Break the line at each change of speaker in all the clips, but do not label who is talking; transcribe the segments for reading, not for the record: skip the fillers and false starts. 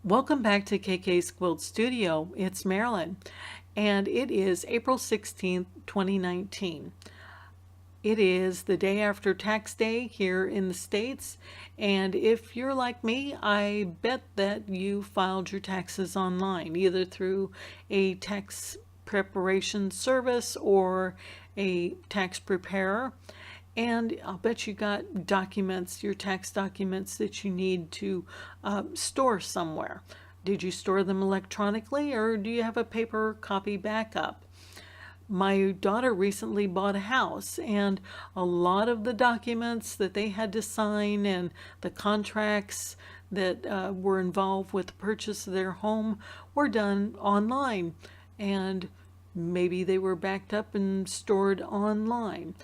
Welcome back to KK's Quilt Studio. It's Marilyn, and it is April 16th, 2019. It is the day after tax day here in the States, and if you're like me, I bet that you filed your taxes online, either through a tax preparation service or a tax preparer. And I'll bet you got documents, your tax documents that you need to store somewhere. Did you store them electronically or do you have a paper copy backup? My daughter recently bought a house, and a lot of the documents that they had to sign and the contracts that were involved with the purchase of their home were done online. And maybe they were backed up and stored online.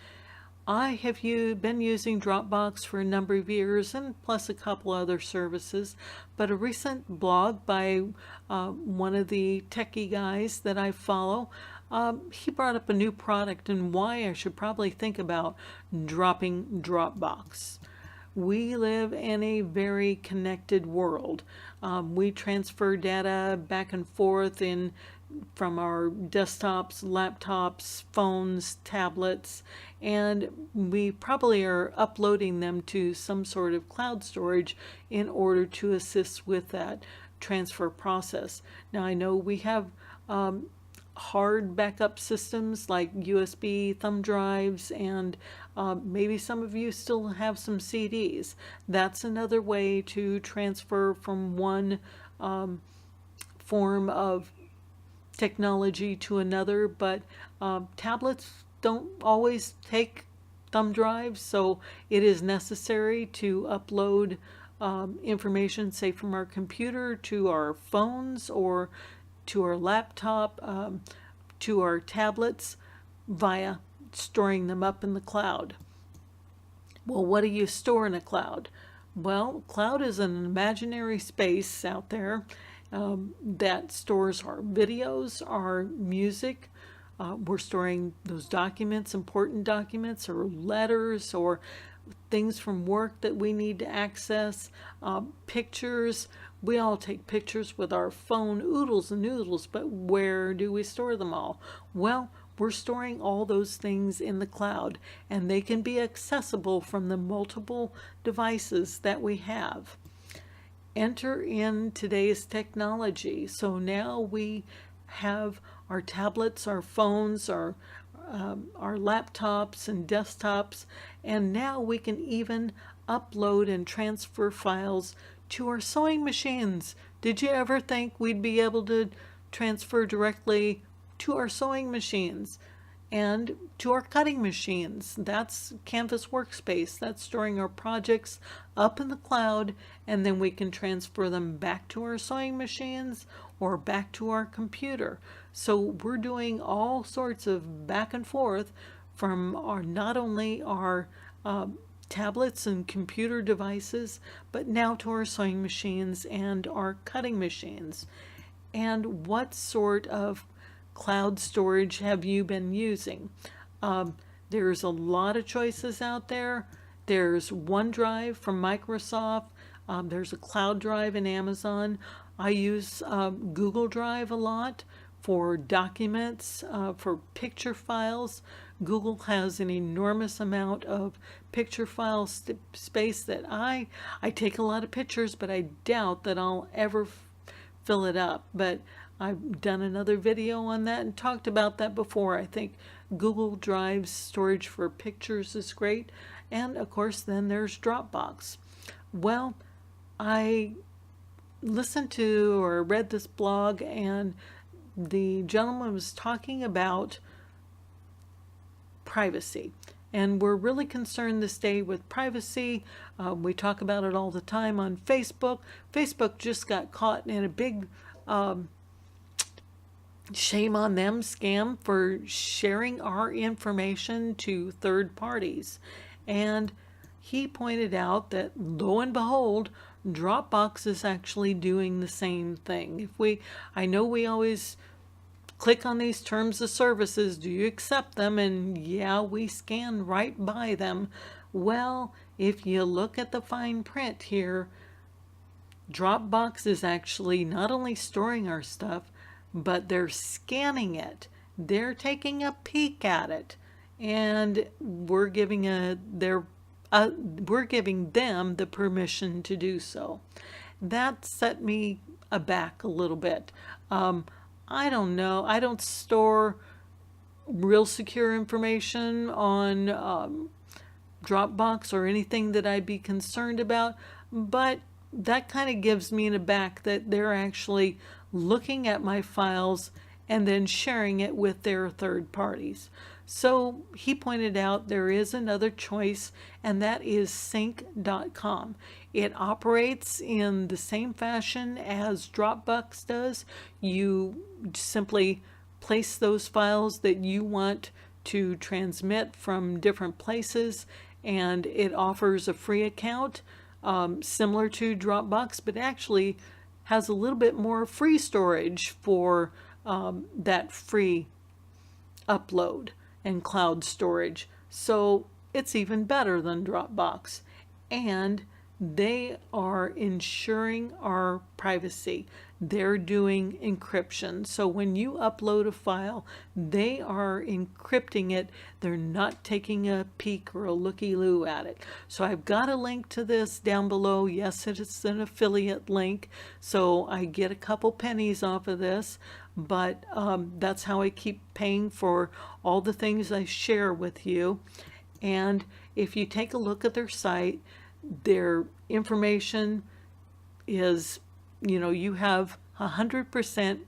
I have been using Dropbox for a number of years and plus a couple other services, but a recent blog by one of the techie guys that I follow, he brought up a new product and why I should probably think about dropping Dropbox. We live in a very connected world. We transfer data back and forth from our desktops, laptops, phones, tablets, and we probably are uploading them to some sort of cloud storage in order to assist with that transfer process. Now, I know we have hard backup systems like USB thumb drives, and maybe some of you still have some CDs. That's another way to transfer from one form of technology to another, but tablets don't always take thumb drives, so it is necessary to upload information, say from our computer to our phones or to our laptop, to our tablets via storing them up in the cloud. Well, what do you store in a cloud? Well, cloud is an imaginary space out there that stores our videos, our music. We're storing those documents, important documents, or letters, or things from work that we need to access, pictures. We all take pictures with our phone, oodles and noodles, but where do we store them all? Well, we're storing all those things in the cloud, and they can be accessible from the multiple devices that we have. Enter in today's technology. So now we have our tablets, our phones, our laptops and desktops, and now we can even upload and transfer files to our sewing machines. Did you ever think we'd be able to transfer directly to our sewing machines and to our cutting machines? That's Canvas Workspace. That's storing our projects up in the cloud, and then we can transfer them back to our sewing machines or back to our computer. So we're doing all sorts of back and forth from not only our tablets and computer devices, but now to our sewing machines and our cutting machines. And what sort of cloud storage have you been using? There's a lot of choices out there. There's OneDrive from Microsoft. There's a cloud drive in Amazon. I use Google Drive a lot for documents, for picture files. Google has an enormous amount of picture file space that I take a lot of pictures, but I doubt that I'll ever fill it up. But I've done another video on that and talked about that before. I think Google Drive's storage for pictures is great. And of course, then there's Dropbox. Well, I listened to or read this blog, and the gentleman was talking about privacy. And we're really concerned this day with privacy. We talk about it all the time on Facebook. Facebook just got caught in a big shame on them scam for sharing our information to third parties. And he pointed out that, lo and behold, Dropbox is actually doing the same thing. I know we always click on these terms of services. Do you accept them? And yeah, we scan right by them. Well, if you look at the fine print here, Dropbox is actually not only storing our stuff, but they're scanning it. They're taking a peek at it, and we're giving them the permission to do so. That set me aback a little bit. Um, I don't know. I don't store real secure information on Dropbox or anything that I'd be concerned about, but that kind of gives me in a back that they're actually looking at my files and then sharing it with their third parties. So he pointed out there is another choice, and that is sync.com. It operates in the same fashion as Dropbox does. You simply place those files that you want to transmit from different places, and it offers a free account similar to Dropbox, but actually has a little bit more free storage for that free upload and cloud storage. So it's even better than Dropbox. And they are ensuring our privacy. They're doing encryption. So when you upload a file, they are encrypting it. They're not taking a peek or a looky-loo at it. So I've got a link to this down below. Yes, it's an affiliate link, so I get a couple pennies off of this, but that's how I keep paying for all the things I share with you. And if you take a look at their site, their information is, you have 100%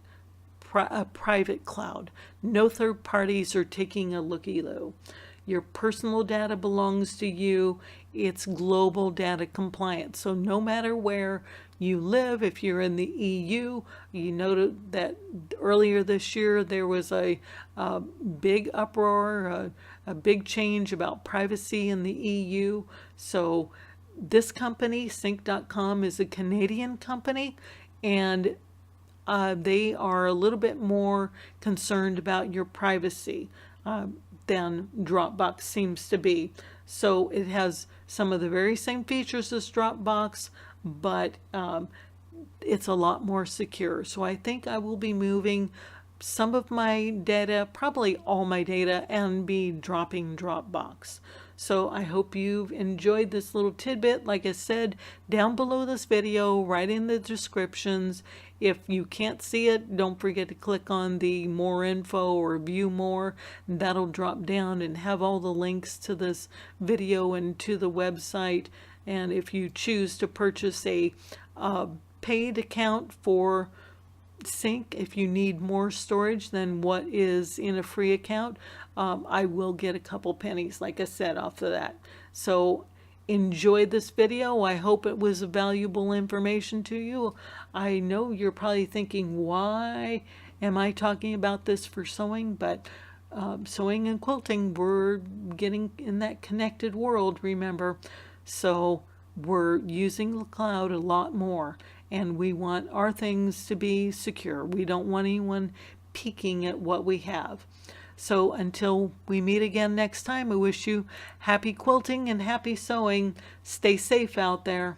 a private cloud. No third parties are taking a looky-loo. Your personal data belongs to you. It's global data compliant. So no matter where you live, if you're in the EU, you noted that earlier this year there was a big uproar, a big change about privacy in the EU. So this company, sync.com, is a Canadian company, and they are a little bit more concerned about your privacy than Dropbox seems to be. So it has some of the very same features as Dropbox, but it's a lot more secure. So I think I will be moving some of my data, probably all my data, and be dropping Dropbox. So I hope you've enjoyed this little tidbit. Like I said, down below this video, right in the descriptions. If you can't see it, don't forget to click on the more info or view more. That'll drop down and have all the links to this video and to the website. And if you choose to purchase a paid account for Sync, if you need more storage than what is in a free account, I will get a couple pennies, like I said, off of that. So enjoy this video. I hope it was valuable information to you. I know you're probably thinking, why am I talking about this for sewing? But sewing and quilting, we're getting in that connected world, remember. So we're using the cloud a lot more, and we want our things to be secure. We don't want anyone peeking at what we have. So until we meet again next time, I wish you happy quilting and happy sewing. Stay safe out there.